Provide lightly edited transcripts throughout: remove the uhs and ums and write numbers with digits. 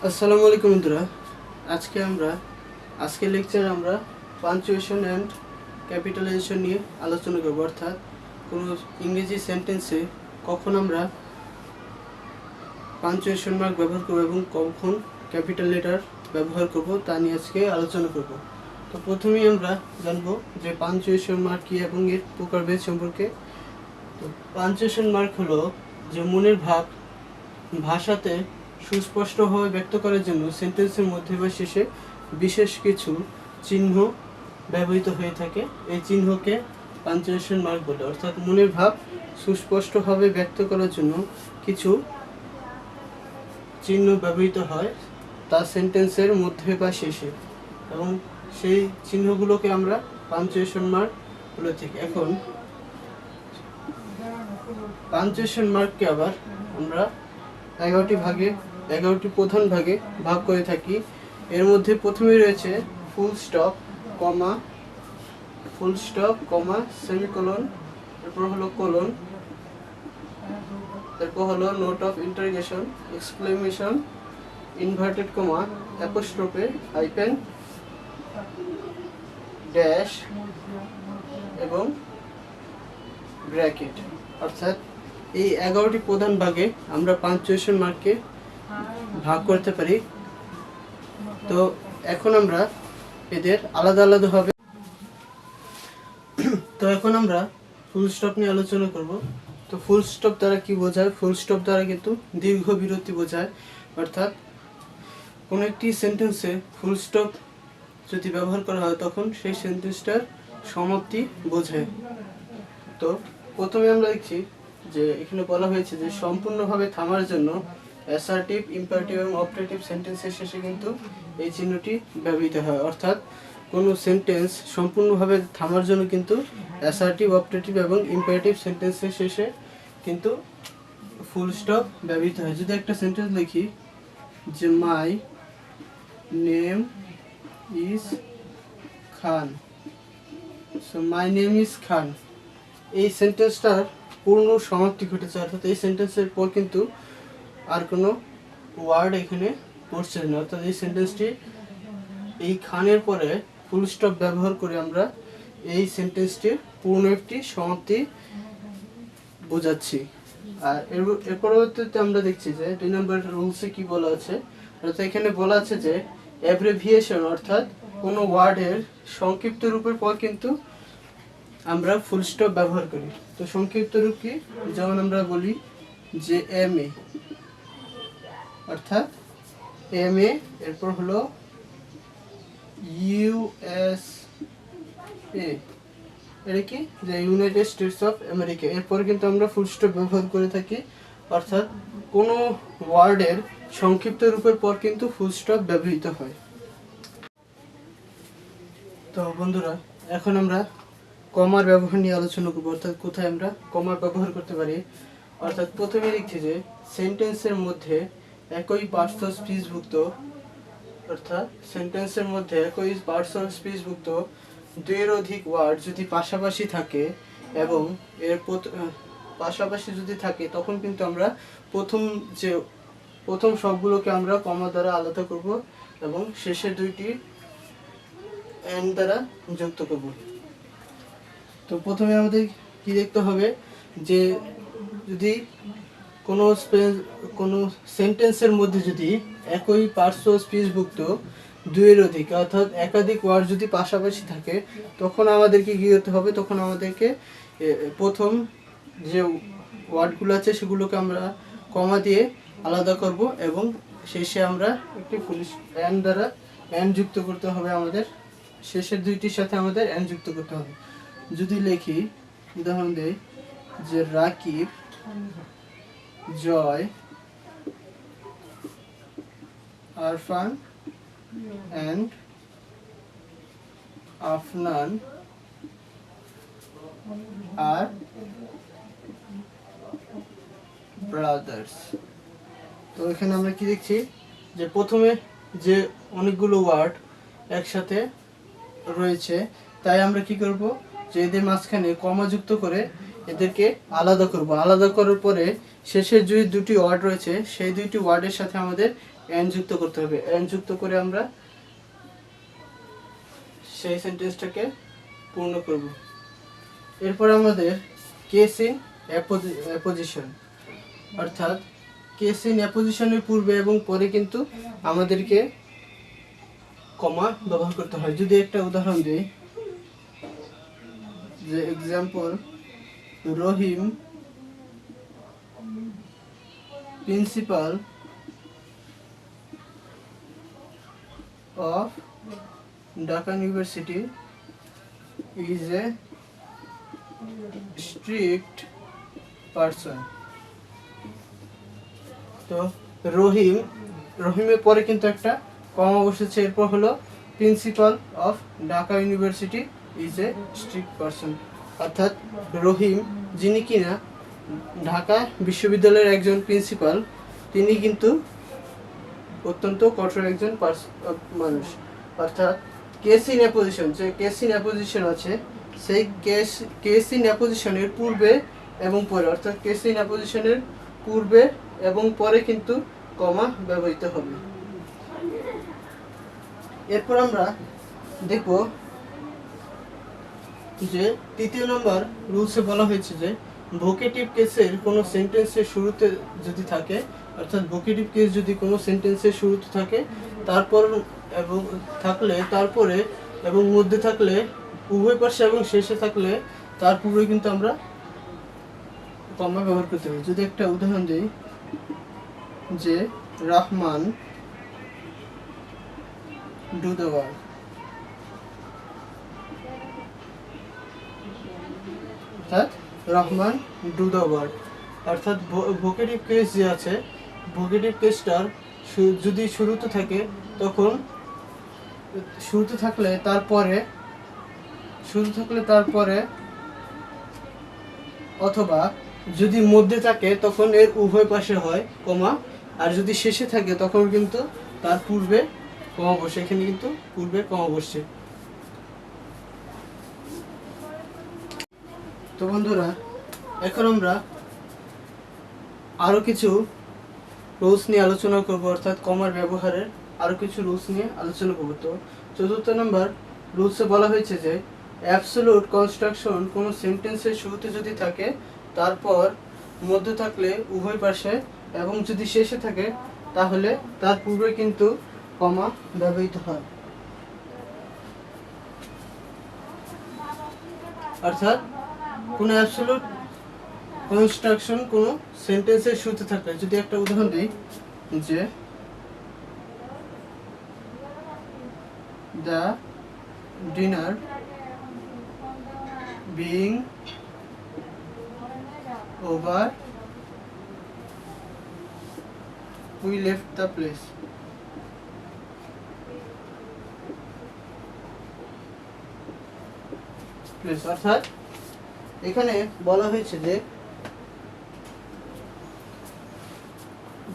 আসসালামু আলাইকুম বন্ধুরা। আজকের লেকচারে আমরা পাঞ্চুয়েশন অ্যান্ড ক্যাপিটালাইজেশন নিয়ে আলোচনা করব, অর্থাৎ কোনো ইংরেজি সেন্টেন্সে কখন আমরা পাঞ্চুয়েশন মার্ক ব্যবহার করব এবং কখন ক্যাপিটাল লেটার ব্যবহার করব তা নিয়ে আজকে আলোচনা করব। তো প্রথমেই আমরা জানব যে পাঞ্চুয়েশন মার্ক কী এবং এর প্রকারভেদ সম্পর্কে। তো পাঞ্চুয়েশন মার্ক হলো যে মনের ভাব ভাষাতে সুস্পষ্টভাবে ব্যক্ত করার জন্য সেন্টেন্সের মধ্যে বা শেষে বিশেষ কিছু চিহ্ন ব্যবহৃত হয়ে থাকে। এই চিহ্নকে পাঞ্চুয়েশন মার্ক বলে, অর্থাৎ মনের ভাব সুস্পষ্টভাবে ব্যক্ত করার জন্য কিছু চিহ্ন ব্যবহৃত হয় তা সেন্টেন্সের মধ্যে বা শেষে, এবং সেই চিহ্নগুলোকে আমরা পাঞ্চুয়েশন মার্ক বলে থাকি। এখন পাঞ্চুয়েশন মার্ককে আবার আমরা 11টি প্রধান ভাগে ভাগ করে থাকি। এর মধ্যে প্রথমেই রয়েছে ফুল স্টপ, কমা, সেমিকোলন, এরপর হলো কোলন, এরপর হলো note of interrogation, exclamation, inverted comma, apostrophe, hyphen, dash এবং ব্র্যাকেট। অর্থাৎ এই 11টি প্রধান ভাগে আমরা পাঞ্চুয়েশন মার্ককে ভাগ করতে পারি। তো এখন আমরা এদের আলাদাভাবে ফুল স্টপ নিয়ে আলোচনা করব। তো ফুল স্টপ দ্বারা কি বোঝায়? ফুল স্টপ দ্বারা কিন্তু দীর্ঘ বিরতি বোঝায়, অর্থাৎ কোনো একটি সেন্টেন্সে ফুল স্টপ যদি ব্যবহার করা হয় তখন সেই সেন্টেন্সটার সমাপ্তি বোঝায়। তো প্রথমে আমরা দেখছি যে এখানে বলা হয়েছে যে সম্পূর্ণভাবে থামার জন্য অ্যাসার্টিভ, ইম্পারেটিভ এবং অপারেটিভ সেন্টেন্সের শেষে কিন্তু এই চিহ্নটি ব্যবহৃত হয়। অর্থাৎ কোনো সেন্টেন্স সম্পূর্ণভাবে থামার জন্য কিন্তু অ্যাসার্টিভ, অপারেটিভ এবং ইম্পারেটিভ সেন্টেন্সের শেষে কিন্তু ফুল স্টপ ব্যবহৃত হয়। যদি একটা সেন্টেন্স লিখি যে my name is Khan, so my name is Khan, এই সেন্টেন্সটার পূর্ণ সমাপ্তি ঘটেছে, অর্থাৎ এই সেন্টেন্সের পর কিন্তু আর কোনো ওয়ার্ড এখানে পড়ছে না। অর্থাৎ এই সেন্টেন্সটি এই খানের পরে ফুল স্টপ ব্যবহার করে আমরা এই সেন্টেন্সটির পূর্ণ একটি সমাপ্তি বোঝাচ্ছি। আর এর পরবর্তীতে আমরা দেখছি যে 2 নম্বর রুলসে কি বলা আছে, অর্থাৎ এখানে বলা আছে যে অ্যাব্রিভিয়েশন, অর্থাৎ কোনো ওয়ার্ডের সংক্ষিপ্ত রূপের পর কিন্তু আমরা ফুল স্টপ ব্যবহার করি। তো সংক্ষিপ্ত রূপ কি? যেমন আমরা বলি যে MA, অর্থাৎ MA, এরপর হলো USA, এটা কি? যে ইউনাইটেড স্টেটস অফ আমেরিকা। এরপর কিন্তু আমরা ফুল স্টপ ব্যবহার করে থাকি, অর্থাৎ কোনো ওয়ার্ডের সংক্ষিপ্ত রূপের পর কিন্তু ফুল স্টপ ব্যবহৃত হয়। তো বন্ধুরা, এখন আমরা কমার ব্যবহার নিয়ে আলোচনা করব, অর্থাৎ কোথায় আমরা কমার ব্যবহার করতে পারি। অর্থাৎ প্রথমে লিখছি যে সেন্টেন্সের মধ্যে একই পার্টস অফ স্পিচভুক্ত, অর্থাৎ সেন্টেন্সের মধ্যে একই পার্টস অফ স্পিচভুক্ত দুইয়ের অধিক ওয়ার্ড যদি পাশাপাশি থাকে এবং এর পাশাপাশি যদি থাকে তখন কিন্তু আমরা প্রথম সবগুলোকে আমরা কমা দ্বারা আলাদা করব এবং শেষের দুইটি এন্ড দ্বারা যুক্ত করব। তো প্রথমে আমাদের কি দেখতে হবে যে যদি কোনো সেন্টেন্সের মধ্যে যদি একই পার্টস অফ স্পিচভুক্ত দুইয়ের অধিক, অর্থাৎ একাধিক ওয়ার্ড যদি পাশাপাশি থাকে তখন আমাদেরকে কী করতে হবে? তখন আমাদেরকে প্রথম যে ওয়ার্ডগুলো আছে সেগুলোকে আমরা কমা দিয়ে আলাদা করব এবং শেষে আমরা একটি ফুল এন্ড দ্বারা এন্ড যুক্ত করতে হবে। আমাদের শেষের দুইটির সাথে আমাদের এন্ড যুক্ত করতে হবে। যদি লিখি, উদাহরণ দেই যে রাকিব, জয়, Arfan and Afnan are brothers. তো এখানে আমরা কি দেখছি যে প্রথমে যে অনেকগুলো ওয়ার্ড একসাথে রয়েছে, তাই আমরা কি করব যে এদের মাঝখানে কমা যুক্ত করে এদেরকে আলাদা করব। আলাদা করার পরে শেষের যে দুটি ওয়ার্ড রয়েছে সেই দুইটি ওয়ার্ডের সাথে আমাদের এন যুক্ত করতে হবে। এন যুক্ত করে আমরা সেই সেন্টেন্সটাকে পূর্ণ করব। এরপর আমাদের কেস ইন অ্যাপোজিশন, অর্থাৎ কেস ইন অ্যাপোজিশনের পূর্বে এবং পরে কিন্তু আমাদেরকে কমা ব্যবহার করতে হয়। যদি একটা উদাহরণ দিই, যে example, Rahim principal of Dhaka University is a strict person. তো রহিমের পরে কিন্তু একটা কমা বসেছে, এরপর হলো principal of Dhaka university is a strict person, অর্থাৎ রহিম যিনি কিনা ঢাকা বিশ্ববিদ্যালয়ের একজন প্রিন্সিপাল, তিনি কিন্তু অত্যন্ত কঠোর একজন মানুষ। অর্থাৎ কেস ইন অ্যাপোজিশন, যে কেস ইন অ্যাপোজিশন আছে সেই কেস ইন অ্যাপোজিশনের পূর্বে এবং পরে, অর্থাৎ কেস ইন অ্যাপোজিশনের পূর্বে এবং পরে কিন্তু কমা ব্যবহৃত হবে। এরপর আমরা দেখব যে ৩য় নম্বর রুলসে বলা হয়েছে যে ভোকেটিভ কেসের কোনো সেন্টেন্সের শুরুতে যদি থাকে, অর্থাৎ ভোকেটিভ কেস যদি কোনো সেন্টেন্সের শুরুতে থাকে, তারপর এবং থাকলে, তারপরে এবং মধ্যে থাকলে, উভয় পাশে এবং শেষে থাকলে তার পূর্বে কিন্তু আমরা কমা ব্যবহার করতে হবে। যদি একটা উদাহরণ দিই, যে রহমান ডু দ্য ওয়ার্ক, অর্থাৎ রহমান ডু দ্য ওয়ার্ক, অর্থাৎ ভোকেটিভ কেস যে আছে, ভোকেটিভ কেসটার যদি শুরুতে থাকে, তখন শুরুতে থাকলে তারপরে অথবা যদি মধ্যে থাকে তখন এর উভয় পাশে হয় কমা, আর যদি শেষে থাকে তখন কিন্তু তার পূর্বে কমা বসে। এখানে কিন্তু পূর্বে কমা বসছে। তো বন্ধুরা, এখন আমরা আরো কিছু রুলস নিয়ে আলোচনা করব, অর্থাৎ কমার ব্যবহারের আরো কিছু রুলস নিয়ে আলোচনা করব। তো ৪র্থ নম্বর রুলসে বলা হয়েছে যে অ্যাবসলিউট কনস্ট্রাকশন কোনো সেন্টেন্সের শুরুতে যদি থাকে, তারপর মধ্যে থাকলে উভয় পাশে এবং যদি শেষে থাকে তাহলে তার পূর্বে কিন্তু কমা ব্যবহৃত হয়। অর্থাৎ কোনো অ্যাবসলিউট কনস্ট্রাকশন কোনো সেন্টেন্সের শুরুতে থাকলে, যদি একটা উদাহরণ দিই, যে the dinner being over we left the place, অর্থাৎ এখানে বলা হয়েছে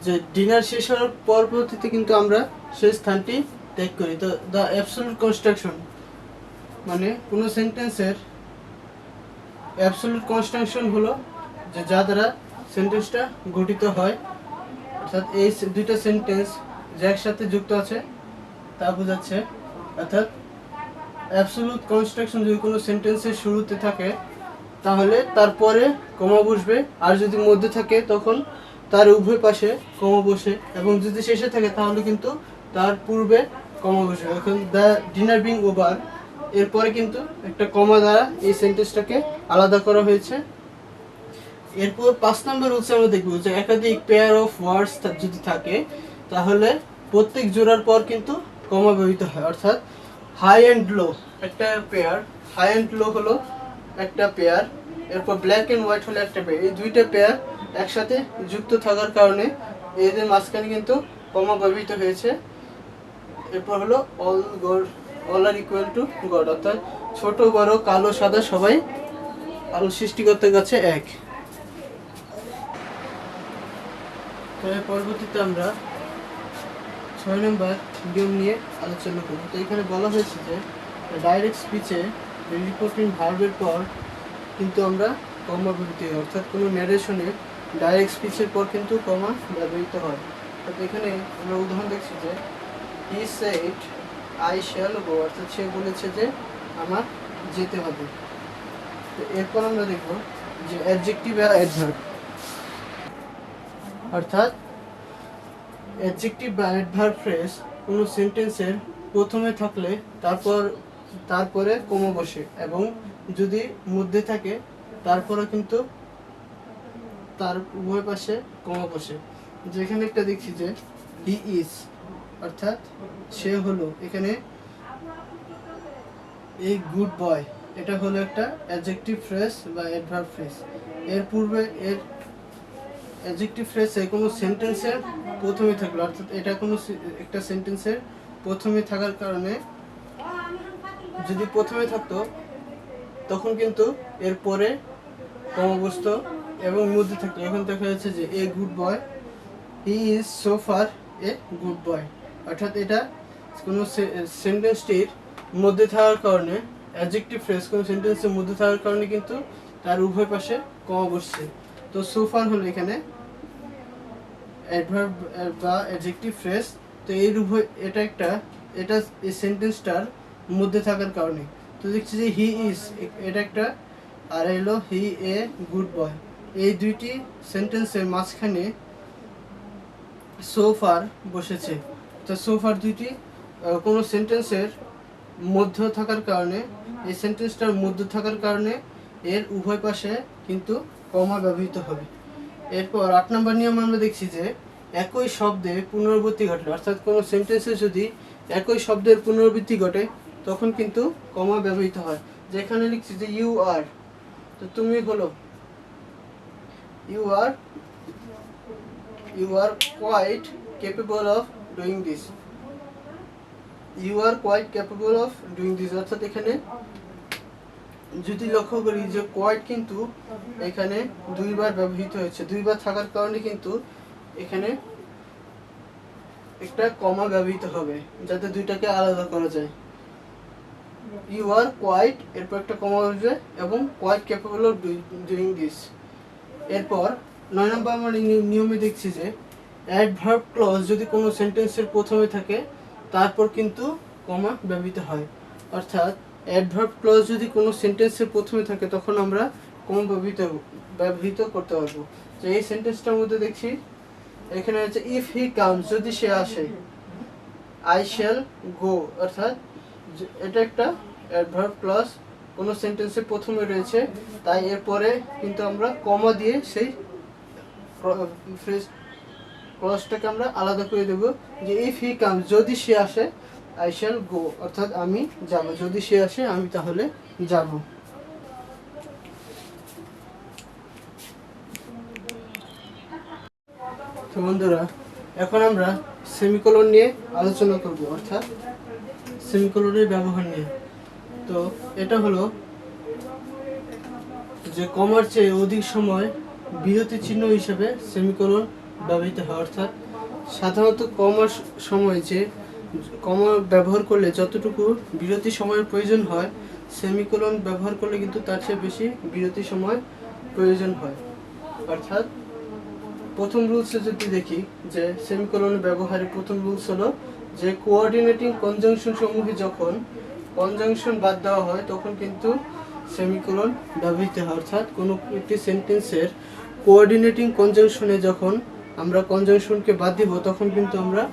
যে ডিনার শেষ হওয়ার পরবর্তীতে কিন্তু আমরা সেই স্থানটি ত্যাগ করি। তো দ্য অ্যাবসলিউট কনস্ট্রাকশন মানে কোনো সেন্টেন্সের অ্যাবসলিউট কনস্ট্রাকশন হলো যে যা দ্বারা সেন্টেন্সটা গঠিত হয়, অর্থাৎ এই দুইটা সেন্টেন্স যে একসাথে যুক্ত আছে তা বোঝাচ্ছে। অর্থাৎ অ্যাবসলিউট কনস্ট্রাকশন যদি কোনো সেন্টেন্সের শুরুতে থাকে তাহলে তারপরে কমা বসবে, আর যদি মধ্যে থাকে তখন তার উভয় পাশে কমা বসে, এবং যদি শেষে থাকে তাহলে কিন্তু তার পূর্বে কমা বসে। এখন দ্য ডিনার বিং ওভার এরপরে কিন্তু একটা কমা দ্বারা এই সেন্টেন্সটাকে আলাদা করা হয়েছে। এরপর ৫ নম্বর হচ্ছে আমরা দেখব যে একাধিক পেয়ার অফ ওয়ার্ডস যদি থাকে তাহলে প্রত্যেক জোড়ার পর কিন্তু কমা ব্যবহৃত হয়। অর্থাৎ হাই অ্যান্ড লো একটা পেয়ার, হাই অ্যান্ড লো হলো একটা পেয়ার, এরপর ব্ল্যাক অ্যান্ড হোয়াইট হলো একটা পেয়ার। এই দুইটা পেয়ার একসাথে যুক্ত থাকার কারণে এদের মাঝখানে কিন্তু কমা ব্যবহৃত হয়েছে। এরপর হলো all are equal to God, অর্থাৎ ছোট বড় কালো সাদা সবাই আলো সৃষ্টিকর্তার কাছে এক। পরবর্তীতে আমরা ৬ নম্বর নিয়ম নিয়ে আলোচনা করব। তো এখানে বলা হয়েছে যে ডাইরেক্ট স্পিচে রিপোর্টিং ভার্বের পর কিন্তু আমরা কমা ব্যবহৃত হয়, অর্থাৎ কোনো ন্যারেশনে ডাইরেক্ট স্পিচের পর কিন্তু কমা ব্যবহৃত হয়। তো এখানে আমরা উদাহরণ দেখছি যে he said I shall go, অর্থাৎ সে বলেছে যে আমার যেতে হবে। তো এরপর আমরা দেখব যে অ্যাডজেক্টিভ আর অ্যাডভার্ব, অর্থাৎ অ্যাডজেক্টিভ বা অ্যাডভার্ব ফ্রেজ কোনো সেন্টেন্সের প্রথমে থাকলে তারপরে কমা বসে, এবং যদি মধ্যে থাকে তারপরে কিন্তু তার উভয় পাশে কমা বসে। যেখানে একটা দেখছি যে হি ইজ, অর্থাৎ সে হলো, এখানে এই গুড বয় এটা হলো একটা অ্যাডজেক্টিভ ফ্রেজ বা অ্যাডভার্ব ফ্রেজ। এর পূর্বে এর অ্যাডজেক্টিভ ফ্রেজে কোনো সেন্টেন্সের প্রথমে থাকলো, অর্থাৎ এটা কোনো একটা সেন্টেন্সের প্রথমে থাকার কারণে, যদি প্রথমে থাকতো তখন কিন্তু এর পরে কমা বসতো এবং মধ্যে থাকতো। এখন দেখা যাচ্ছে যে a good boy, he is so far a good boy, অর্থাৎ এটা কোনো সেন্টেন্সটির মধ্যে থাকার কারণে, অ্যাডজেক্টিভ ফ্রেজ কোনো সেন্টেন্সের মধ্যে থাকার কারণে কিন্তু তার উভয় পাশে কমা বসছে। তো সো ফার হলো এখানে অ্যাডভার্ব বা অ্যাডজেক্টিভ ফ্রেজ। তো এর উভয় এটা এই সেন্টেন্সটার মধ্যে থাকার কারণে। তো দেখছি যে হি ইজ এটা একটা, আর এলো হি এ গুড বয়, এই দুইটি সেন্টেন্সের মাঝখানে সো ফার বসেছে। তো সো ফার দুইটি কোনো সেন্টেন্সের মধ্যে থাকার কারণে, এই সেন্টেন্সটার মধ্যে থাকার কারণে এর উভয় পাশে কিন্তু কমা ব্যবহৃত হবে। এরপর 8 নম্বর নিয়ম আমরা দেখছি যে একই শব্দে পুনরাবৃত্তি ঘটে, অর্থাৎ কোনো সেন্টেন্সে যদি একই শব্দের পুনরাবৃত্তি ঘটে তখন কিন্তু কমা ব্যবহৃত হয়। যেখানে লিখছি যে ইউ আর, তো তুমি হলো, you are quite capable of doing this, you are quite capable of doing this, অর্থাৎ এখানে যদি লক্ষ্য করি যে কোয়াইট কিন্তু এখানে দুইবার ব্যবহৃত হয়েছে, দুইবার থাকার কারণে কিন্তু এখানে একটা কমা ব্যবহৃত হবে যাতে দুইটাকে আলাদা করা যায়। ইউ আর কোয়াইট, এরপর একটা কমা বসবে এবং quite capable of doing this. এরপর 9 নম্বর আমরা নিয়মে দেখছি যে অ্যাডভার্ব ক্লজ যদি কোনো সেন্টেন্সের প্রথমে থাকে তারপর কিন্তু কমা ব্যবহৃত হয়, অর্থাৎ অ্যাডভার্ব ক্লজ যদি কোনো সেন্টেন্সের প্রথমে থাকে তখন আমরা কমা ব্যবহৃত করতে পারবো। যে এই সেন্টেন্সটার মধ্যে দেখছি এখানে হচ্ছে ইফ হি কামস, যদি সে আসে, আই শ্যাল গো, অর্থাৎ এটা একটা অ্যাডভার্ব ক্লজ কোনো সেন্টেন্সের প্রথমে রয়েছে, তাই এরপরে কিন্তু আমরা কমা দিয়ে সেই ফ্রেজ ক্লজটাকে আমরা আলাদা করে দেব। যে ইফ হি কামস, যদি সে আসে, আই শ্যাল গো, অর্থাৎ আমি যাব, যদি সে আসে আমি তাহলে যাব। তো বন্ধুরা, এখন আমরা সেমিকোলন নিয়ে আলোচনা করব, অর্থাৎ সেমিকোলনের ব্যবহার নিয়ে। তো এটা হলো যে কমার চেয়ে অধিক সময় বিরতি চিহ্ন হিসেবে সেমিকোলন ব্যবহৃত হয়, অর্থাৎ সাধারণত কমার সময় যে কমা ব্যবহার করলে যতটুকু বিরতি সময়ের প্রয়োজন হয়, সেমিকোলন ব্যবহার করলে কিন্তু তার চেয়ে বেশি বিরতি সময় প্রয়োজন হয়। অর্থাৎ প্রথম রুলসে যদি দেখি যে সেমিকোলনের ব্যবহারে প্রথম রুলস হলো যে কোঅর্ডিনেটিং কনজাংশন সমূহে যখন কনজাংশন বাদ দেওয়া হয় তখন কিন্তু সেমিকোলন ব্যবহৃত হয়, অর্থাৎ কোনো একটি সেন্টেন্সের কোঅর্ডিনেটিং কনজাংশনে যখন আমরা কনজাংশনকে বাদ দিব তখন কিন্তু আমরা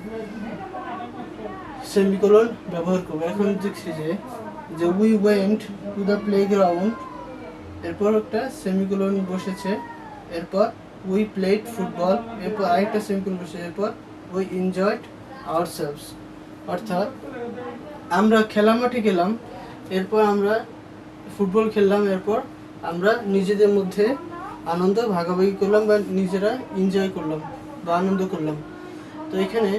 সেমিকোলন ব্যবহার করব। এখন দেখছি যে we went to the playground, এরপর একটা সেমিকোলন বসেছে, এরপর উই প্লেড ফুটবল, এরপর আরেকটা সেমিকোলন বসেছে, এরপর উই এনজয়েড আওয়ারসেলভস, অর্থাৎ আমরা খেলা মাঠে গেলাম, এরপর আমরা ফুটবল খেললাম, এরপর আমরা নিজেদের মধ্যে আনন্দ ভাগাভাগি করলাম বা নিজেরা এনজয় করলাম বা আনন্দ করলাম। তো এখানে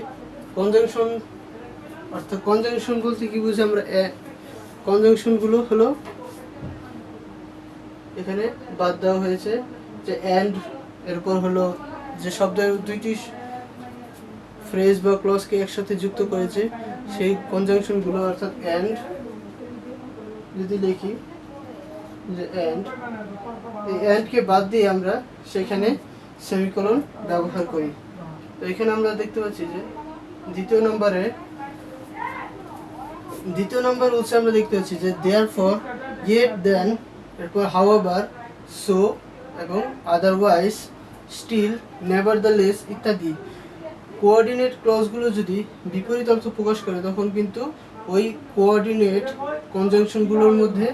কনজাংশন, অর্থাৎ কনজাংশন বলতে কি বুঝি আমরা, কনজাংশনগুলো হলো এখানে বাদ দেওয়া হয়েছে, যে অ্যান্ড, এরপর হলো যে শব্দের দুইটি ফ্রেজ বা ক্লজকে একসাথে যুক্ত করেছে সেই কনজাংশনগুলো, অর্থাৎ অ্যান্ড যদি লিখি যে এন্ড, এই এন্ডকে বাদ দিয়ে আমরা সেখানে সেমিকোলন ব্যবহার করি। তো এখানে আমরা দেখতে পাচ্ছি যে দ্বিতীয় নম্বর রুলসে আমরা দেখতে পাচ্ছি যে দেয়ারফর, ইয়েট, দেন, এরপর হাউএভার, সো এবং আদারওয়াইজ, স্টিল, নেভারদ্যালেস ইত্যাদি কোঅর্ডিনেট ক্লজগুলো যদি বিপরীত অর্থ প্রকাশ করে তখন কিন্তু ওই কোঅর্ডিনেট কনজাংশনগুলোর মধ্যে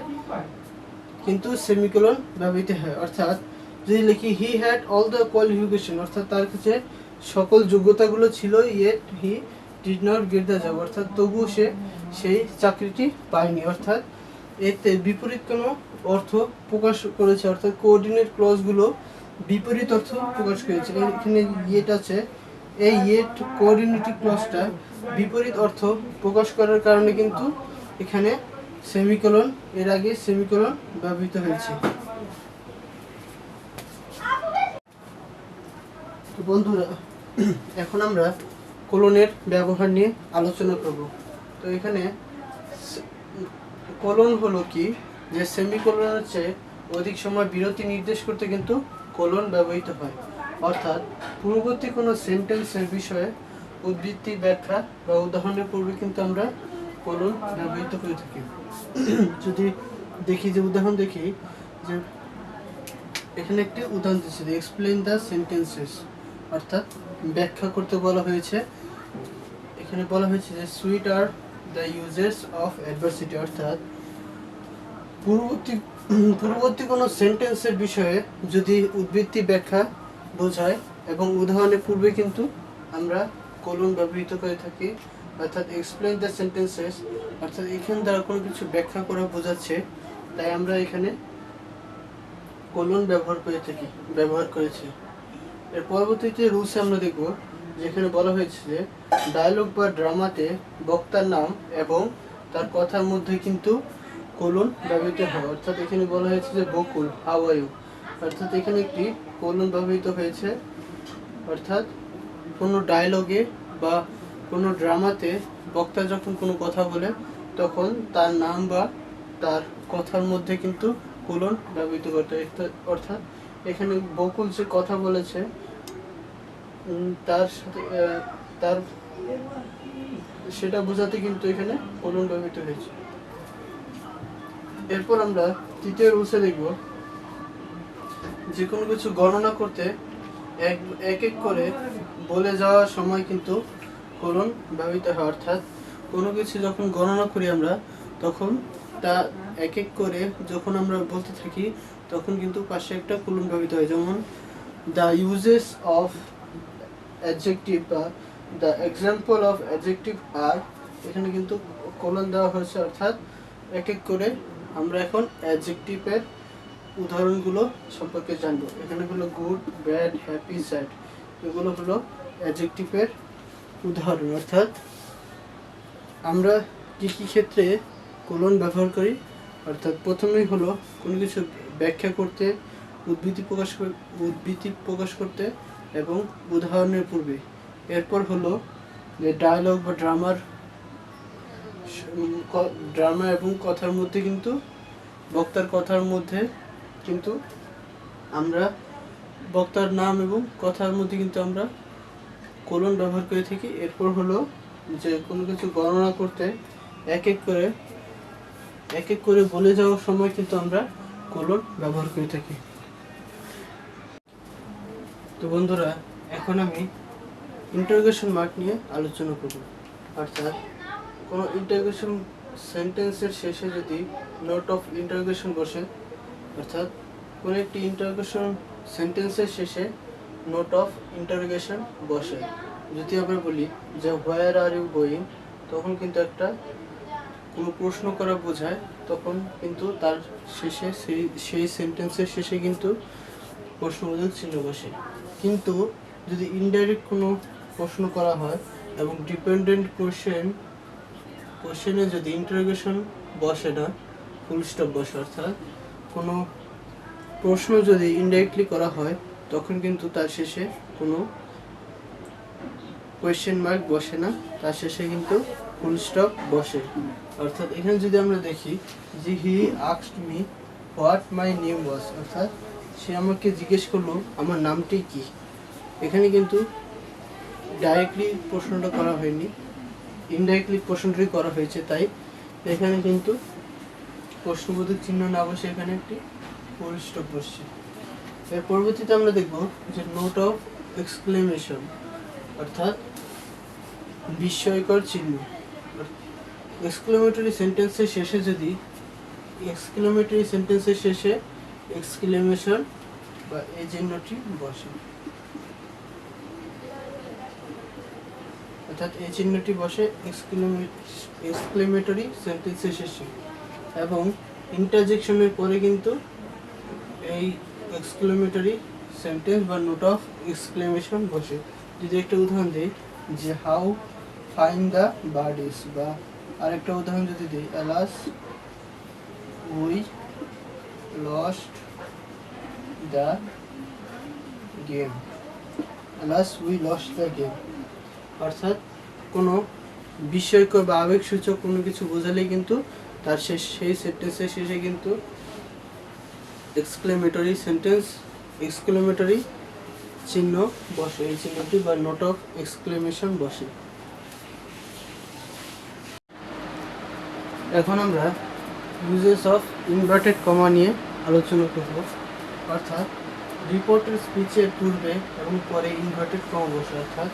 কিন্তু সেমিকোলন ব্যবহৃত হয়। অর্থাৎ যদি লিখি he had all the qualification, অর্থাৎ তার কাছে সকল যোগ্যতাগুলো ছিল, yet he did not get the job, অর্থাৎ তবুও সে সেই চাকরিটি পায়নি। অর্থাৎ এতে বিপরীত কোনো অর্থ প্রকাশ করেছে, অর্থাৎ কোঅর্ডিনেট ক্লজগুলো বিপরীত অর্থ প্রকাশ করেছে। এখানে ইয়েট আছে, এই ইয়েট কোঅর্ডিনেটিভ ক্লজটা বিপরীত অর্থ প্রকাশ করার কারণে কিন্তু এখানে সেমিকোলন, এর আগে সেমিকোলন ব্যবহৃত হয়েছে। তো বন্ধুরা, এখন আমরা কোলনের ব্যবহার নিয়ে আলোচনা করব। তো এখানে কোলন হলো কি, যে সেমিকোলনের চেয়ে অধিক সময় বিরতি নির্দেশ করতে কিন্তু কোলন ব্যবহৃত হয়। অর্থাৎ পূর্ববর্তী কোনো সেন্টেন্সের বিষয়ে উদ্ধৃতি, ব্যাখ্যা বা উদাহরণের পূর্বে কিন্তু আমরা কোলন ব্যবহৃত করে থাকি। যদি দেখি যে উদাহরণ দেখি, যে এখানে একটি উদাহরণ দিচ্ছে, এক্সপ্লেইন দ্য সেন্টেন্সেস, অর্থাৎ ব্যাখ্যা করতে বলা হয়েছে। এখানে বলা হয়েছে যে sweet are the uses of adversity, অর্থাৎ পূর্ববর্তী কোনো সেন্টেন্সের বিষয়ে যদি উদ্ধৃতি, ব্যাখ্যা বোঝায় এবং উদাহরণের পূর্বে কিন্তু আমরা কোলন ব্যবহৃত করে থাকি। অর্থাৎ এক্সপ্লেইন দ্য সেন্টেন্সেস, অর্থাৎ এখানে দ্বারা কোনো কিছু ব্যাখ্যা করা বোঝাচ্ছে, তাই আমরা এখানে কোলন ব্যবহার করেছি। এর পরবর্তীতে রুলসে আমরা দেখব, যেখানে বলা হয়েছে যে ডায়লগ বা ড্রামাতে বক্তার নাম এবং তার কথার মধ্যে কিন্তু কোলন ব্যবহৃত হয়। অর্থাৎ এখানে বলা হয়েছে যে বকুল, হাউ আর ইউ, অর্থাৎ এখানে একটি কোলন ব্যবহৃত হয়েছে। অর্থাৎ কোনো ডায়লগে বা কোনো ড্রামাতে বক্তা যখন কোনো কথা বলে তখন তার নাম বা তার কথার মধ্যে কিন্তু কোলন ব্যবহৃত করতে হয়। অর্থাৎ এখানে বকুল যে কথা বলেছে তার সাথে তার সেটা বোঝাতে কিন্তু এখানে কোলন ব্যবহৃত হয়েছে। এরপর আমরা তৃতীয় রুলসে দেখব, যে কোনো কিছু গণনা করতে এক এক করে বলে যাওয়ার সময় কিন্তু কোলন ব্যবহৃত হয়। অর্থাৎ কোনো কিছু যখন গণনা করি আমরা তখন তা এক এক করে যখন আমরা বলতে থাকি তখন কিন্তু পাশে একটা কোলন ব্যবহৃত হয়। যেমন দ্য ইউজেস অফ অ্যাডজেক্টিভ বা দ্য এক্সাম্পল অফ অ্যাডজেক্টিভ আর, এখানে কিন্তু কোলন দেওয়া হয়েছে। অর্থাৎ এক এক করে আমরা এখন অ্যাডজেক্টিভের উদাহরণগুলো সম্পর্কে জানবো। এখানে হলো গুড, ব্যাড, হ্যাপি, স্যাড, এগুলো হলো অ্যাডজেক্টিভের উদাহরণ। অর্থাৎ আমরা কী কী ক্ষেত্রে কোলন ব্যবহার করি, অর্থাৎ প্রথমেই হলো কোনো কিছু ব্যাখ্যা করতে, উদ্ধৃতি প্রকাশ করতে এবং উদাহরণের পূর্বে। এরপর হলো যে ডায়লগ বা ড্রামা এবং কথার মধ্যে কিন্তু বক্তার কথার মধ্যে কিন্তু আমরা বক্তার নাম এবং কথার মধ্যে কিন্তু আমরা কোলন ব্যবহার করে থাকি। এরপর হলো যে কোনো কিছু গণনা করতে এক এক করে বলে যাওয়ার সময় কিন্তু আমরা কোলন ব্যবহার করে থাকি। তো বন্ধুরা, এখন আমি ইন্টারোগেশন মার্ক নিয়ে আলোচনা করব। অর্থাৎ কোনো ইন্টারোগেশন সেন্টেন্সের শেষে যদি নোট অফ ইন্টারোগেশন বসে, অর্থাৎ কোনো একটি ইন্টারোগেশন সেন্টেন্সের শেষে নোট অফ ইন্টারোগেশন বসে, যদি আমরা বলি যে হোয়ার আর ইউ গোয়িং, তখন কিন্তু একটা কোনো প্রশ্ন করা বোঝায়, তখন কিন্তু তার শেষে সেই সেন্টেন্সের শেষে কিন্তু প্রশ্নবোধক চিহ্ন বসে। কিন্তু যদি ইনডাইরেক্ট কোনো প্রশ্ন করা হয় এবং ডিপেন্ডেন্ট কোশ্চেনে যদি ইন্টারোগেশন বসে না, ফুল স্টপ বসে, অর্থাৎ কোনো প্রশ্ন যদি ইনডাইরেক্টলি করা হয় তখন কিন্তু তার শেষে কোনো কোয়েশ্চেন মার্ক বসে না, তার শেষে কিন্তু ফুল স্টপ বসে। অর্থাৎ এখানে যদি আমরা দেখি যে he asked me what my name was, অর্থাৎ সে আমাকে জিজ্ঞেস করলো আমার নামটি কি। এখানে কিন্তু ডাইরেক্টলি প্রশ্নটা করা হয়নি, ইনডাইরেক্টলি প্রশ্নটি করা হয়েছে, তাই এখানে কিন্তু প্রশ্নবোধক চিহ্ন না বসে এখানে একটি ফুল স্টপ বসছে। এর পরবর্তীতে আমরা দেখব যে নোট অফ এক্সক্লেমেশন, অর্থাৎ বিস্ময়কর চিহ্ন। এক্সক্লেমেটরি সেন্টেন্সের শেষে যদি এক্সক্লেমেশন বা এই চিহ্নটি বসে, অর্থাৎ এই চিহ্নটি বসে এক্সক্লেমেটরি সেন্টেন্সের শেষে, এবং ইন্টারজেকশনের পরে কিন্তু এই এক্সক্লেমেটরি সেন্টেন্স বা নোট অফ এক্সক্লেমেশন বসে। যদি একটা উদাহরণ দিই যে how fine the bird is, বা আরেকটা উদাহরণ যদি দিই alas we lost the game, alas we lost the game, অর্থাৎ কোনো বিস্ময়কর বা আবেগসূচক কোনো কিছু বোঝালেই কিন্তু তার সেই সেন্টেন্সের শেষে কিন্তু এক্সক্লেমেটরি চিহ্ন বসে, এই চিহ্নটি বা নোট অফ এক্সক্লেমেশন বসে। এখন আমরা ইউজেস অফ ইনভার্টেড কমা নিয়ে আলোচনা করব, অর্থাৎ রিপোর্টের স্পিচের পূর্বে এবং পরে ইনভার্টেড কমা বসে, অর্থাৎ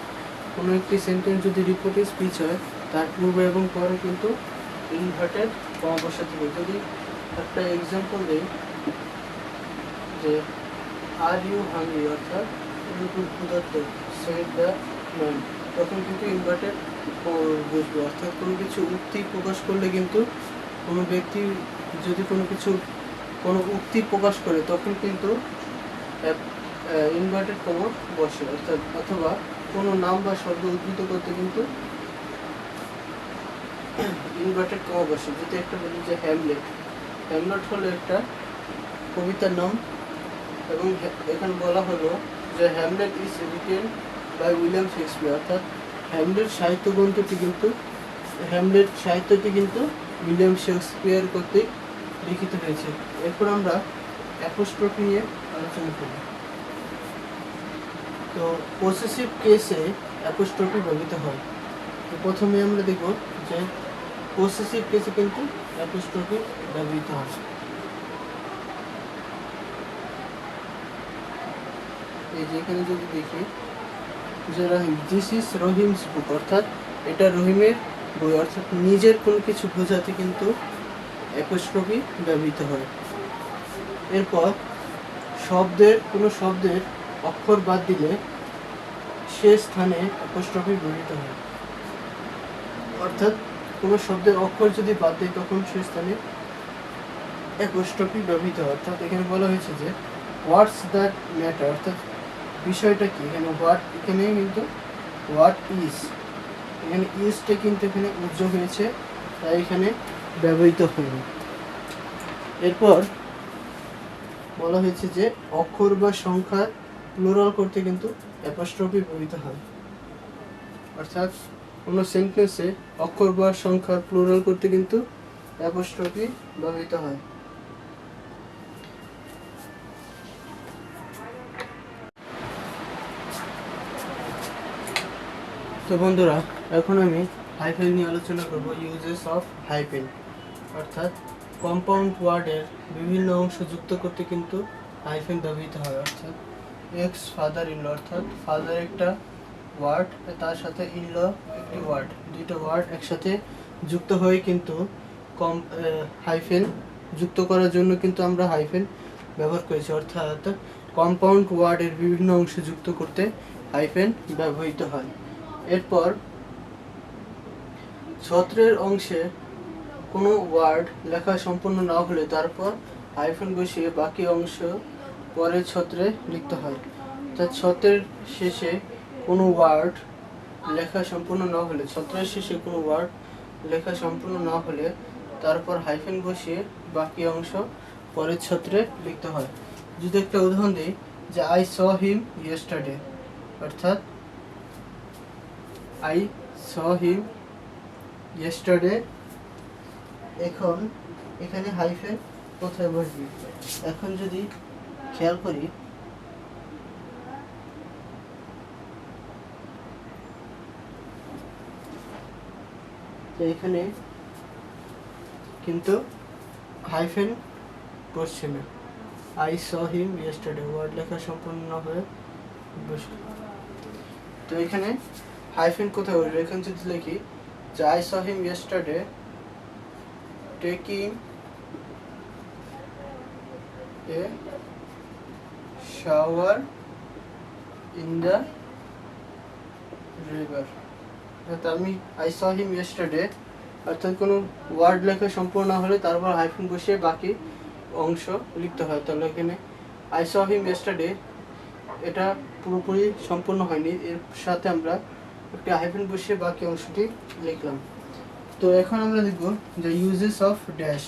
কোনো একটি সেন্টেন্স যদি রিপোর্টের স্পিচ হয় তার পূর্বে এবং পরে কিন্তু ইনভার্টেড কমা বসাতে হবে। যদি একটা এক্সাম্পল দিই যে আর ইউ হাংরি, অর্থাৎ তুমি খুব ক্ষুধার্ত, সেড দ্য ম্যান, তখন কিন্তু ইনভার্টেড বুঝবে। অর্থাৎ কোনো কিছু উক্তি প্রকাশ করলে কিন্তু কোনো ব্যক্তি যদি কোনো উক্তি প্রকাশ করে তখন কিন্তু ইনভার্টেড কমা বসে, অথবা কোনো নাম বা শব্দ উদ্ধৃত করতে কিন্তু ইনভার্টেড কমা বসে। যদি একটা বলি যে হ্যামলেট হলো একটা কবিতার নাম, এবং এখানে বলা হলো যে Hamlet is written by William Shakespeare, অর্থাৎ হ্যামলেট সাহিত্যটি কিন্তু উইলিয়াম শেক্সপিয়ার কর্তৃক লিখিত হয়েছে। এরপর আমরা অ্যাপোস্ট্রফি নিয়ে আলোচনা করব। তো পসেসিভ কেসে অ্যাপোস্ট্রফি ব্যবহৃত হয়। তো প্রথমে আমরা দেখব যে পসেসিভ কেসে কিন্তু অ্যাপোস্ট্রফি ব্যবহৃত হয়। এই যে এখানে যদি দেখি যে রহিম, দিস ইজ রহিমস বুক, অর্থাৎ এটা রহিমের বই, অর্থাৎ নিজের কোনো কিছু বোঝাতে কিন্তু অ্যাপোস্ট্রফি ব্যবহৃত হয়। এরপর কোনো শব্দের অক্ষর বাদ দিলে সে স্থানে অ্যাপোস্ট্রফি ব্যবহৃত হয়, অর্থাৎ কোনো শব্দের অক্ষর যদি বাদ দেয় তখন সে স্থানে অ্যাপোস্ট্রফি ব্যবহৃত হয়। অর্থাৎ এখানে বলা হয়েছে যে হোয়াটস দ্যাট ম্যাটার, অর্থাৎ বিষয়টা কি। এখানে কিন্তু হোয়াট ইজ, এখানে ইজটা কিন্তু এখানে উজ্জ্বল হয়েছে, তাই এখানে ব্যবহৃত হয়নি। এরপর বলা হয়েছে যে অক্ষর বা সংখ্যার প্লুরাল করতে কিন্তু অ্যাপোস্ট্রফি ব্যবহৃত হয়, অর্থাৎ কোনো সেন্টেন্সে অক্ষর বা সংখ্যার প্লুরাল করতে কিন্তু অ্যাপোস্ট্রফি ব্যবহৃত হয়। তো বন্ধুরা, এখন আমি হাইফেন নিয়ে আলোচনা করব। ইউজেস অফ হাইফেন, অর্থাৎ কম্পাউন্ড ওয়ার্ডের বিভিন্ন অংশ যুক্ত করতে কিন্তু হাইফেন ব্যবহৃত হয়। অর্থাৎ এক্স ফাদার ইন ল, অর্থাৎ ফাদার একটা ওয়ার্ড, তার সাথে ইন ল একটি ওয়ার্ড, দুইটা ওয়ার্ড একসাথে যুক্ত হয়ে কিন্তু হাইফেন যুক্ত করার জন্য কিন্তু আমরা হাইফেন ব্যবহার করেছি। অর্থাৎ কম্পাউন্ড ওয়ার্ডের বিভিন্ন অংশ যুক্ত করতে হাইফেন ব্যবহৃত হয়। এরপর ছত্রের অংশে কোনো ওয়ার্ড লেখা সম্পূর্ণ না হলে তারপর হাইফেন বসিয়ে বাকি অংশ পরের ছত্রে লিখতে হয়। অর্থাৎ ছত্রের শেষে কোনো ওয়ার্ড লেখা সম্পূর্ণ না হলে, ছত্রের শেষে কোনো ওয়ার্ড লেখা সম্পূর্ণ না হলে তারপর হাইফেন বসিয়ে বাকি অংশ পরের ছত্রে লিখতে হয়। যদি একটা উদাহরণ দিই যে আই স হিম ইয়েস্টারডে, অর্থাৎ I saw him yesterday, এখন এখানে হাইফেন কোথায় বসবে। এখন যদি খেয়াল করি, তো এখানে কিন্তু হাইফেন বসছে না। I saw him yesterday word লেখা সম্পূর্ণ হয়ে বসে। তো এখানে হাইফেন কোথায় বসবে? এখানে যদি লিখি যে I saw him yesterday taking a shower in the river, আমি আই স হিম ইয়েস্টারডে অর্থাৎ কোনো ওয়ার্ড লেখা সম্পূর্ণ না হলে তারপর হাইফেন বসিয়ে বাকি অংশ লিখতে হয়। তাহলে এখানে আই স হিম ইয়েস্টারডে এটা পুরোপুরি সম্পূর্ণ হয়নি, এর সাথে আমরা একটা হাইফেন বসিয়ে বাকি অংশটি লিখলাম। তো এখন আমরা লিখব যে ইউজেস অফ ড্যাশ,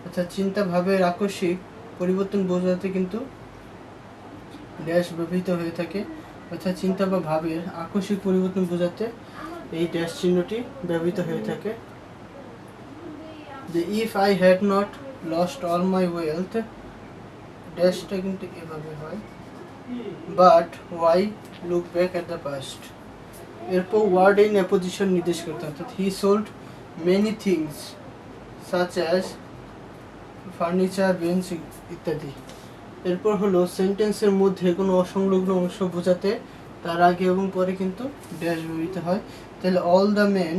অর্থাৎ চিন্তা ভাবের আকস্মিক পরিবর্তন বোঝাতে কিন্তু ড্যাশ ব্যবহৃত হয়ে থাকে, অর্থাৎ চিন্তা বা ভাবের আকস্মিক পরিবর্তন বোঝাতে এই ড্যাশ চিহ্নটি ব্যবহৃত হয়ে থাকে। যে if I had not lost all my wealth, ড্যাশটা কিন্তু এভাবে হয়, but why look back at the past. এরপর ওয়ার্ড ইন অ্যাপোজিশন নির্দেশ করতে, অর্থাৎ he sold many things such as furniture, bench ইত্যাদি। এরপর হলো সেন্টেন্সের মধ্যে কোনো অসংলগ্ন অংশ বোঝাতে তার আগে এবং পরে কিন্তু ড্যাশ ব্যবহৃত হয়। তাহলে all the men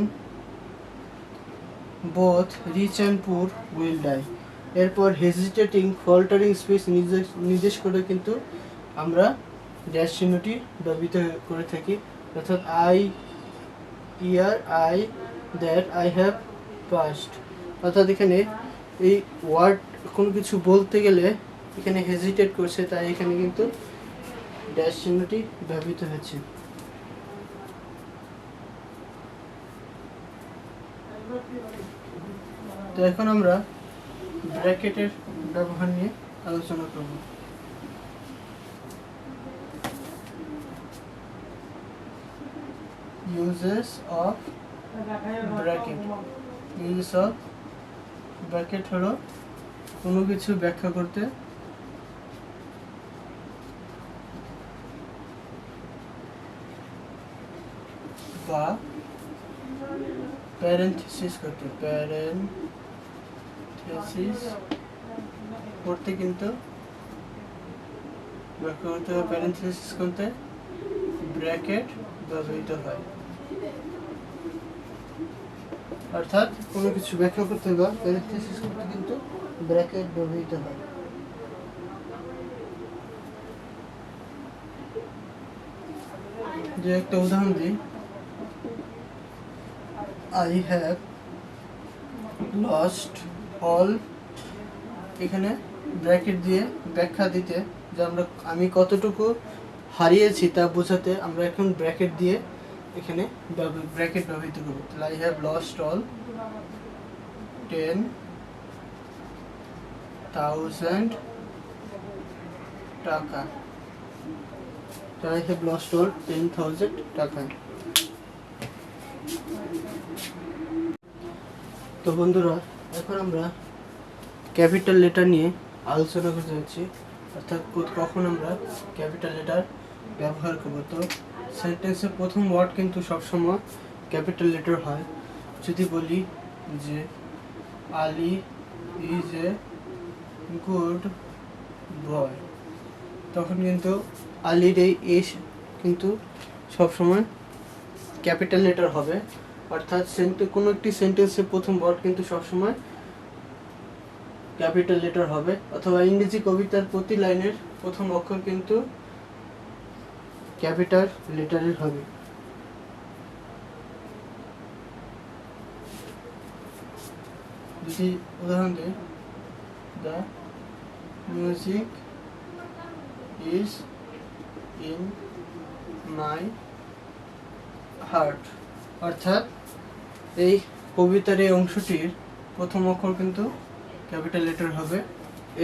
both rich and poor will die. এরপর হেজিটেটিং ফল্টারিং স্পিচ নির্দেশ করে কিন্তু আমরা ড্যাশ চিহ্নটি ব্যবহৃত করে থাকি, অর্থাৎ I year I that I have passed. অর্থাৎ এখানে এই ওয়ার্ড কোনো কিছু বলতে গেলে এখানে হেজিটেট করছে, তাই এখানে কিন্তু ড্যাশ চিহ্নটি ব্যবহৃত হয়েছে। তো এখন আমরা ব্র্যাকেটের ব্যবহার নিয়ে আলোচনা করব। Uses of bracket. Uses of bracket হলো কোনো কিছু ব্যাখ্যা করতে বা প্যারেনথেসিস করতে, প্যারেনথেসিস করতে কিন্তু ব্যাখ্যা করতে বা প্যারেনথেসিস করতে ব্র্যাকেট ব্যবহৃত হয়। অর্থাৎ কোনো কিছু ব্যাখ্যা করতে বা প্যারেনথেসিস করতে কিন্তু ব্র্যাকেট ব্যবহৃত হয়। যে একটা উদাহরণ দিই, আই হ্যাভ লস্ট অল, এখানে ব্র্যাকেট দিয়ে ব্যাখ্যা দিতে যে আমি কতটুকু হারিয়েছি তা বোঝাতে আমরা এখন ব্র্যাকেট দিয়ে এখানে ব্র্যাকেট ব্যবহৃত করব। তাহলে আই হ্যাভ লস্ট অল 10,000 টাকা। I have lost all 10,000 টাকা। তো বন্ধুরা, এখন আমরা ক্যাপিটাল লেটার নিয়ে আলোচনা করতে যাচ্ছি, অর্থাৎ কখন আমরা ক্যাপিটাল লেটার ব্যবহার করব। তো সেন্টেন্সের প্রথম ওয়ার্ড কিন্তু সবসময় ক্যাপিটাল লেটার হয়। যদি বলি যে Ali is a good boy, তখন কিন্তু আলির এই এস কিন্তু সবসময় ক্যাপিটাল লেটার হবে, অর্থাৎ কোনো একটি সেন্টেন্সের প্রথম ওয়ার্ড কিন্তু সবসময় ক্যাপিটাল লেটার হবে। অথবা ইংরেজি কবিতার প্রতি লাইনের প্রথম অক্ষর কিন্তু ক্যাপিটাল লেটারের হবে। যদি উদাহরণ দিই, the music is in my heart, অর্থাৎ এই কবিতার এই অংশটির প্রথম অক্ষর কিন্তু ক্যাপিটাল লেটার হবে।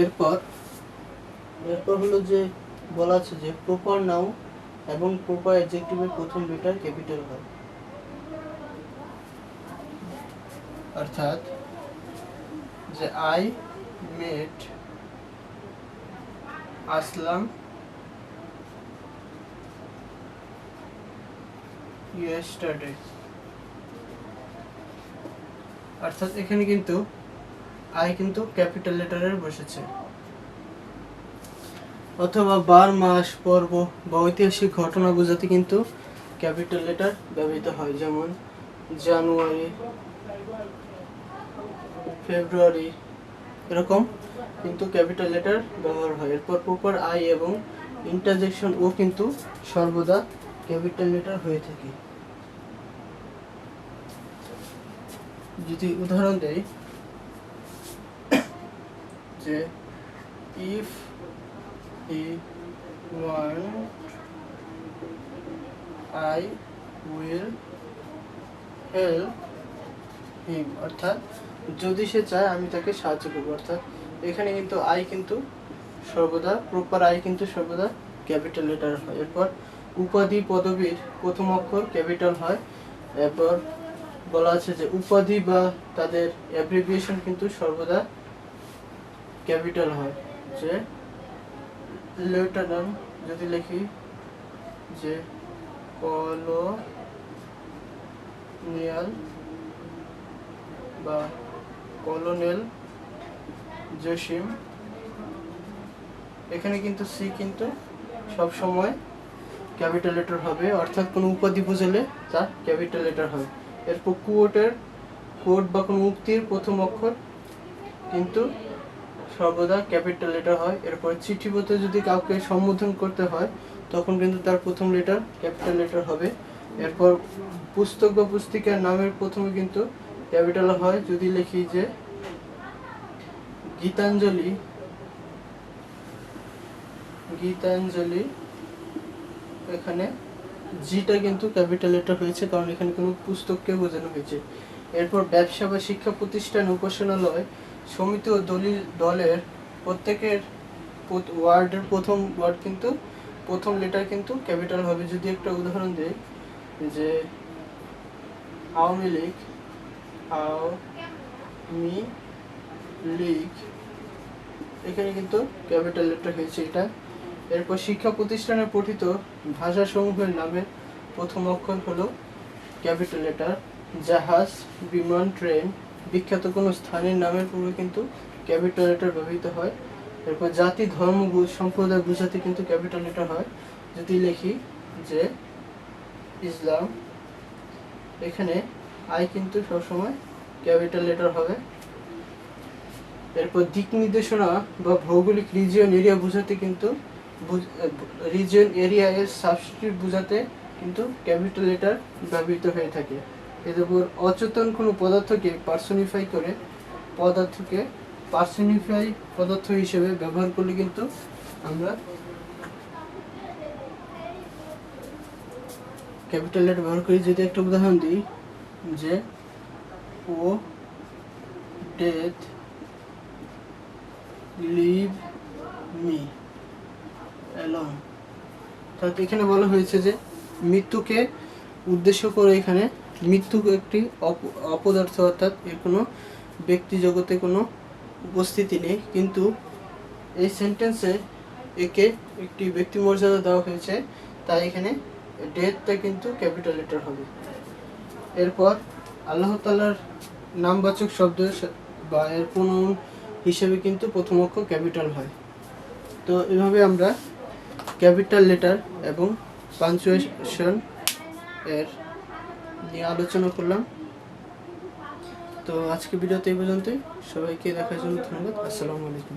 এরপর হলো যে বলা আছে যে প্রপার নাউন এবং প্রপার অ্যাডজেক্টিভের প্রথম লেটার ক্যাপিটাল হয়, অর্থাৎ যে আই met আসলাম yesterday। অর্থাৎ এখানে কিন্তু আই কিন্তু ক্যাপিটাল লেটারের বসেছে। অথবা বার, মাস, পর্ব বা ঐতিহাসিক ঘটনা বোঝাতে কিন্তু ক্যাপিটাল লেটার ব্যবহৃত হয়, যেমন জানুয়ারি, ফেব্রুয়ারি, এরকম কিন্তু ক্যাপিটাল লেটার ব্যবহার হয়। এরপর প্রপার আই এবং ইন্টারজেকশন ও কিন্তু সর্বদা ক্যাপিটাল লেটার হয়ে থাকে। যদি উদাহরণ দেই যে if he want I will help him, অর্থাৎ যদি সে চায় আমি তাকে সাহায্য করবো। অর্থাৎ এখানে কিন্তু আই কিন্তু সর্বদা প্রপার আই কিন্তু সর্বদা ক্যাপিটাল লেটার হয়। এরপর উপাধি পদবীর প্রথম অক্ষর ক্যাপিটাল হয়। এরপর বলা আছে যে উপাধি বা তাদের অ্যাব্রিভিয়েশন কিন্তু সর্বদা ক্যাপিটাল হয়। যে লেফটেন্যান্ট যদি লিখি যে কলোনিয়াল বা কলোনেল জসিম, এখানে কিন্তু সি কিন্তু সব সময় ক্যাপিটাল লেটার হবে, অর্থাৎ কোনো উপাধি বোঝালে তা ক্যাপিটাল লেটার হয়। এরপর কোড বা কোনো উক্তির প্রথম অক্ষর কিন্তু সর্বদা ক্যাপিটাল লেটার হয়। এরপর চিঠিপত্রে যদি কাউকে সম্বোধন করতে হয় তখন কিন্তু তার প্রথম লেটার ক্যাপিটাল লেটার হবে। এরপর পুস্তক বা পুস্তিকার নামের প্রথমে কিন্তু ক্যাপিটাল হয়। যদি লিখি যে গীতাঞ্জলি, এখানে জিটা কিন্তু ক্যাপিটাল লেটার হয়েছে, কারণ এখানে কোনো পুস্তককে বোঝানো হয়েছে। এরপর ব্যবসা বা শিক্ষা প্রতিষ্ঠান, উপাসনালয়, সমিতি ও দলের প্রত্যেকের ওয়ার্ডের প্রথম ওয়ার্ড কিন্তু প্রথম লেটার কিন্তু ক্যাপিটাল হবে। যদি একটা উদাহরণ দিই যে আওয়ামী লীগ, এখানে কিন্তু ক্যাপিটাল লেটার হয়েছে এটা। এরপর শিক্ষা প্রতিষ্ঠানে পঠিত ভাষাসমূহের নামের প্রথম অক্ষর হলো ক্যাপিটাল লেটার। জাহাজ, বিমান, ট্রেন, বিখ্যাত কোনো স্থানের নামের পূর্বে কিন্তু ক্যাপিটাল লেটার ব্যবহৃত হয়। এরপর জাতি, ধর্ম, সম্প্রদায় বোঝাতে কিন্তু ক্যাপিটাল লেটার হয়। যদি লিখি যে ইসলাম, এখানে আই কিন্তু সবসময় ক্যাপিটাল লেটার হবে। এরপর দিক নির্দেশনা বা ভৌগোলিক রিজিয়ন এরিয়া বোঝাতে কিন্তু রিজিয়ন এরিয়া এর সাবস্টিটিউট বোঝাতে কিন্তু ক্যাপিটাল লেটার ব্যবহৃত হয়ে থাকে। এরপর অচেতন কোনো পদার্থকে পার্সোনিফাই পদার্থ হিসেবে ব্যবহার করলে কিন্তু আমরা ক্যাপিটাল লেটার ব্যবহার করি। যদি একটা উদাহরণ দিই যে ও ডেথ লিভ মি অ্যালোন, অর্থাৎ এখানে বলা হয়েছে যে মৃত্যুকে উদ্দেশ্য করে, এখানে মৃত্যু একটি অপদার্থ, অর্থাৎ এর কোনো ব্যক্তি জগতে কোনো উপস্থিতি নেই, কিন্তু এই সেন্টেন্সে একে একটি ব্যক্তি মর্যাদা দেওয়া হয়েছে, তাই এখানে ডেথটা কিন্তু ক্যাপিটাল লেটার হবে। এরপর আল্লাহ তাআলার নামবাচক শব্দ বা এর প্রোনাউন হিসেবে কিন্তু প্রথম অক্ষর ক্যাপিটাল হয়। তো এভাবে আমরা ক্যাপিটাল লেটার এবং পাঞ্চুয়েশন এর নিয়ে আলোচনা করলাম। তো আজকে ভিডিওতে এই পর্যন্তই। সবাইকে দেখার জন্য ধন্যবাদ। আসসালামু আলাইকুম।